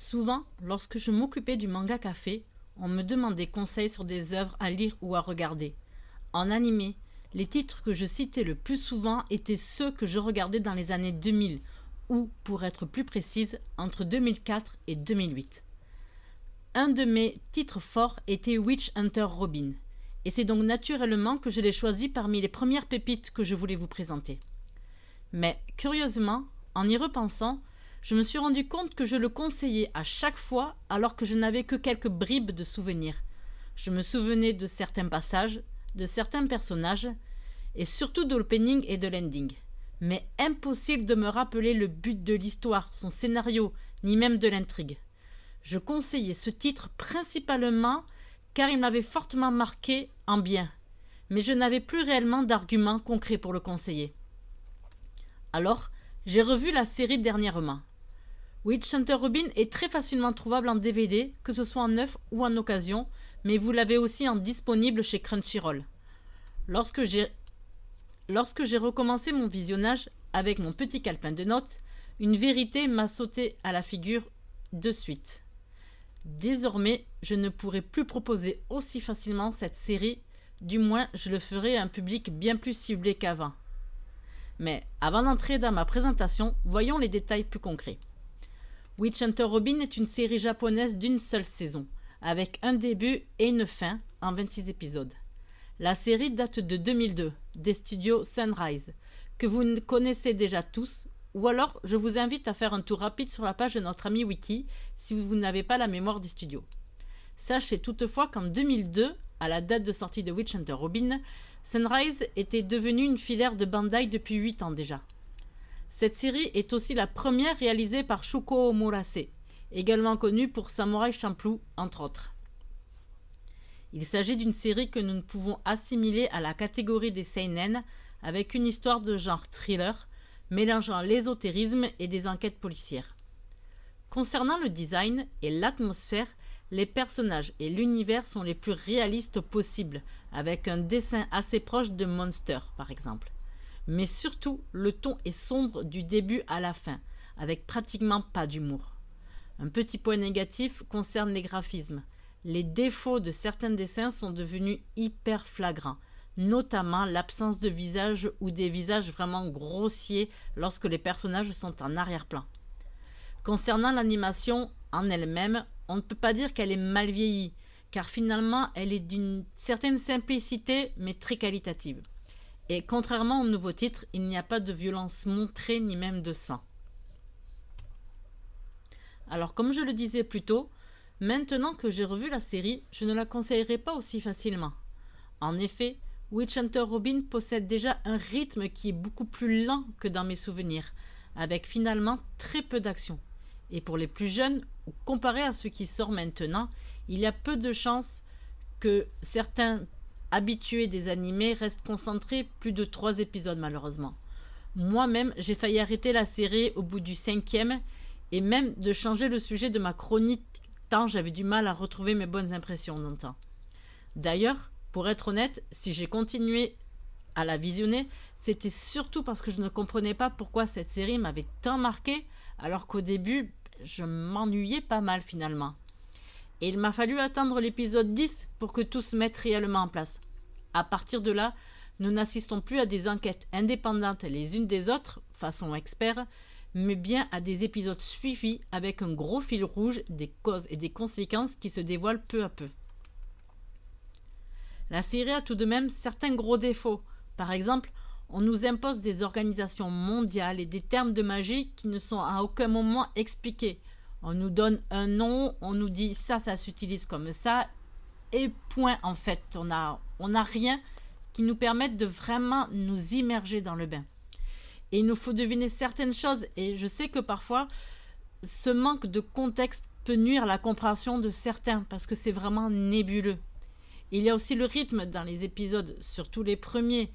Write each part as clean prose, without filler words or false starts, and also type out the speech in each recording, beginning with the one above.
Souvent, lorsque je m'occupais du manga café, on me demandait conseils sur des œuvres à lire ou à regarder. En animé, les titres que je citais le plus souvent étaient ceux que je regardais dans les années 2000, ou, pour être plus précise, entre 2004 et 2008. Un de mes titres forts était Witch Hunter Robin, et c'est donc naturellement que je l'ai choisi parmi les premières pépites que je voulais vous présenter. Mais, curieusement, en y repensant, je me suis rendu compte que je le conseillais à chaque fois alors que je n'avais que quelques bribes de souvenirs. Je me souvenais de certains passages, de certains personnages, et surtout de l'opening et de l'ending. Mais impossible de me rappeler le but de l'histoire, son scénario, ni même de l'intrigue. Je conseillais ce titre principalement car il m'avait fortement marqué en bien, mais je n'avais plus réellement d'arguments concrets pour le conseiller. Alors, j'ai revu la série dernièrement. Witch Hunter Robin est très facilement trouvable en DVD, que ce soit en neuf ou en occasion, mais vous l'avez aussi en disponible chez Crunchyroll. Lorsque j'ai recommencé mon visionnage avec mon petit calepin de notes, une vérité m'a sauté à la figure de suite. Désormais, je ne pourrai plus proposer aussi facilement cette série, du moins je le ferai à un public bien plus ciblé qu'avant. Mais avant d'entrer dans ma présentation, voyons les détails plus concrets. Witch Hunter Robin est une série japonaise d'une seule saison, avec un début et une fin en 26 épisodes. La série date de 2002, des studios Sunrise, que vous connaissez déjà tous, ou alors je vous invite à faire un tour rapide sur la page de notre ami Wiki si vous n'avez pas la mémoire des studios. Sachez toutefois qu'en 2002, à la date de sortie de Witch Hunter Robin, Sunrise était devenue une filière de Bandai depuis 8 ans déjà. Cette série est aussi la première réalisée par Shuko Omurase, également connu pour Samurai Champloo, entre autres. Il s'agit d'une série que nous ne pouvons assimiler à la catégorie des seinen, avec une histoire de genre thriller, mélangeant l'ésotérisme et des enquêtes policières. Concernant le design et l'atmosphère, les personnages et l'univers sont les plus réalistes possibles, avec un dessin assez proche de Monster, par exemple. Mais surtout, le ton est sombre du début à la fin, avec pratiquement pas d'humour. Un petit point négatif concerne les graphismes. Les défauts de certains dessins sont devenus hyper flagrants, notamment l'absence de visage ou des visages vraiment grossiers lorsque les personnages sont en arrière-plan. Concernant l'animation en elle-même, on ne peut pas dire qu'elle est mal vieillie, car finalement elle est d'une certaine simplicité mais très qualitative. Et contrairement au nouveau titre, il n'y a pas de violence montrée ni même de sang. Alors comme je le disais plus tôt, maintenant que j'ai revu la série, je ne la conseillerais pas aussi facilement. En effet, Witch Hunter Robin possède déjà un rythme qui est beaucoup plus lent que dans mes souvenirs, avec finalement très peu d'action. Et pour les plus jeunes, ou comparé à ce qui sort maintenant, il y a peu de chances que certains habitués des animés restent concentrés plus de 3 épisodes malheureusement. Moi-même, j'ai failli arrêter la série au bout du 5e et même de changer le sujet de ma chronique tant j'avais du mal à retrouver mes bonnes impressions dans le temps. D'ailleurs, pour être honnête, si j'ai continué à la visionner, c'était surtout parce que je ne comprenais pas pourquoi cette série m'avait tant marqué alors qu'au début, je m'ennuyais pas mal finalement. Et il m'a fallu attendre l'épisode 10 pour que tout se mette réellement en place. À partir de là, nous n'assistons plus à des enquêtes indépendantes les unes des autres, façon expert, mais bien à des épisodes suivis avec un gros fil rouge des causes et des conséquences qui se dévoilent peu à peu. La série a tout de même certains gros défauts. Par exemple, on nous impose des organisations mondiales et des termes de magie qui ne sont à aucun moment expliqués. On nous donne un nom, on nous dit ça s'utilise comme ça, et point en fait. On n'a rien qui nous permette de vraiment nous immerger dans le bain. Et il nous faut deviner certaines choses, et je sais que parfois, ce manque de contexte peut nuire à la compréhension de certains, parce que c'est vraiment nébuleux. Il y a aussi le rythme dans les épisodes, surtout les premiers,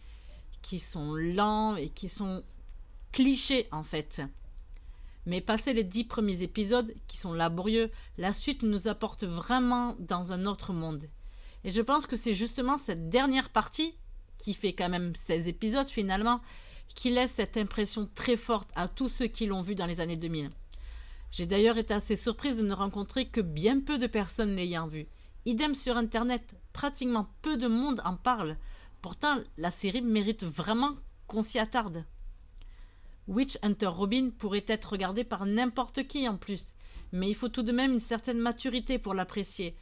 qui sont lents et qui sont clichés en fait. Mais passé les 10 premiers épisodes, qui sont laborieux, la suite nous apporte vraiment dans un autre monde. Et je pense que c'est justement cette dernière partie, qui fait quand même 16 épisodes finalement, qui laisse cette impression très forte à tous ceux qui l'ont vu dans les années 2000. J'ai d'ailleurs été assez surprise de ne rencontrer que bien peu de personnes l'ayant vue. Idem sur internet, pratiquement peu de monde en parle. Pourtant, la série mérite vraiment qu'on s'y attarde. Witch Hunter Robin pourrait être regardée par n'importe qui en plus, mais il faut tout de même une certaine maturité pour l'apprécier.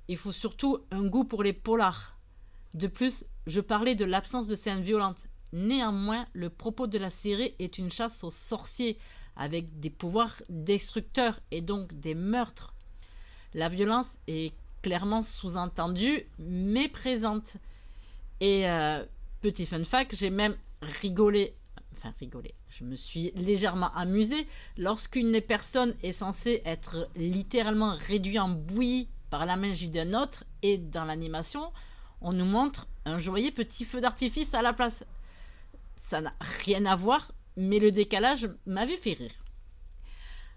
Il faut surtout un goût pour les polars. De plus, je parlais de l'absence de scènes violentes. Néanmoins, le propos de la série est une chasse aux sorciers, avec des pouvoirs destructeurs et donc des meurtres. La violence est clairement sous-entendue, mais présente. Et petit fun fact, j'ai même rigolé. Je me suis légèrement amusée lorsqu'une personne est censée être littéralement réduite en bouillie par la magie d'un autre, et dans l'animation, on nous montre un joyeux petit feu d'artifice à la place. Ça n'a rien à voir, mais le décalage m'avait fait rire.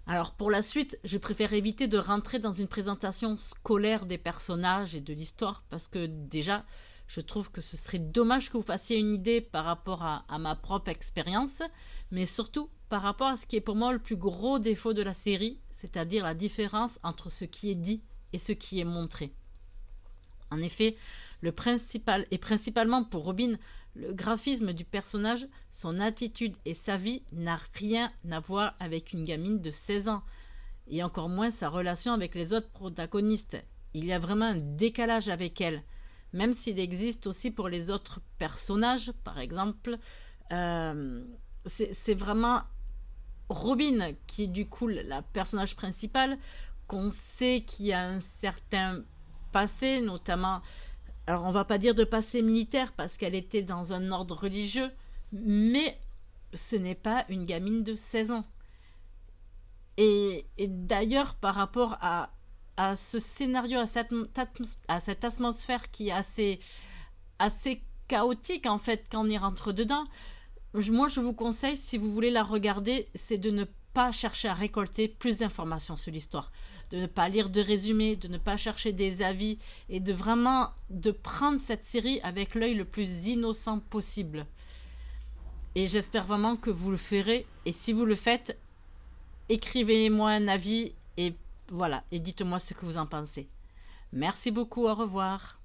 Alors pour la suite, je préfère éviter de rentrer dans une présentation scolaire des personnages et de l'histoire, parce que déjà, je trouve que ce serait dommage que vous fassiez une idée par rapport à ma propre expérience, mais surtout par rapport à ce qui est pour moi le plus gros défaut de la série, c'est-à-dire la différence entre ce qui est dit et ce qui est montré. En effet, principalement pour Robin, le graphisme du personnage, son attitude et sa vie n'a rien à voir avec une gamine de 16 ans, et encore moins sa relation avec les autres protagonistes. Il y a vraiment un décalage avec elle, même s'il existe aussi pour les autres personnages. Par exemple, c'est vraiment Robin qui est du coup la personnage principale, qu'on sait qu'il a un certain passé, notamment, alors on va pas dire de passé militaire parce qu'elle était dans un ordre religieux, mais ce n'est pas une gamine de 16 ans. Et d'ailleurs, par rapport à ce scénario, à cette atmosphère qui est assez chaotique en fait quand on y rentre dedans, moi je vous conseille, si vous voulez la regarder, c'est de ne pas chercher à récolter plus d'informations sur l'histoire, de ne pas lire de résumés, de ne pas chercher des avis, et de vraiment de prendre cette série avec l'œil le plus innocent possible. Et j'espère vraiment que vous le ferez, et si vous le faites, écrivez-moi un avis, et voilà, et dites-moi ce que vous en pensez. Merci beaucoup, au revoir.